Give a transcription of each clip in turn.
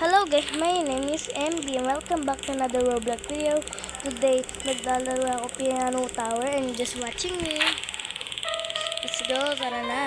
Hello guys, my name is MB and welcome back to another Roblox video. Today, naglalaro ako Piano Tower and just watching me. Let's go, tara na.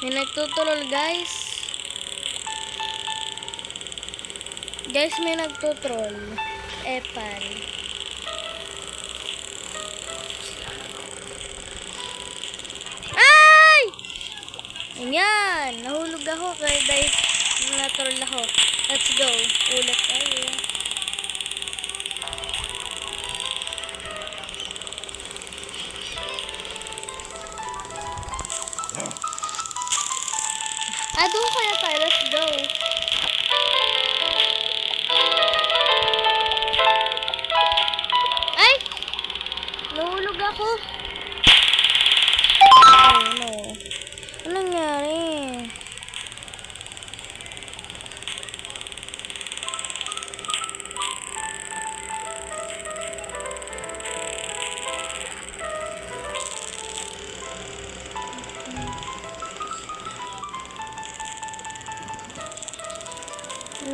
May nagtutrol guys. Guys, may nagtutrol. Epan. Ay! Ayan! Nahulog ako dahil natroll ako. Let's go. Ulit tayo. Doon kaya tayo. Let's go. Ay! Nahulog ako. Oh no. Ano nangyari?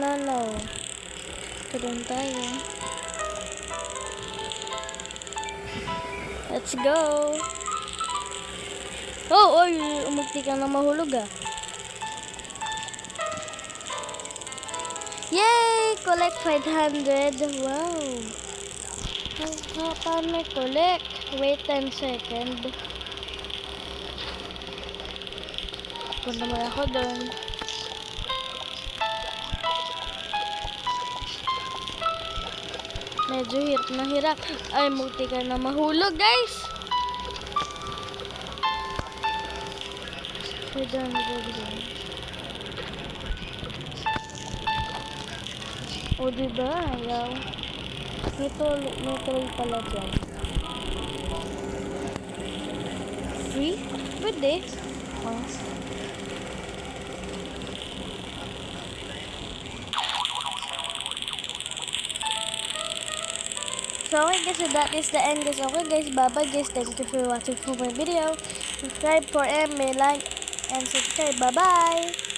No. Doon tayo. Let's go. Oh, oy, umukti ka na mahulog ah. Yay! Collect 500. Wow. Paano collect? Wait 10 seconds. Punta mo ako doon. Medyo hirap na hirap. Ay, muti ka na mahulog, guys. So, done. O, diba? Ayaw. Neutral pala dyan. Free? Pwede. Oh. So okay guys, so that is the end guys. Okay guys, bye bye guys. Thank you for watching for my video. Subscribe for MB, like and subscribe. Bye bye.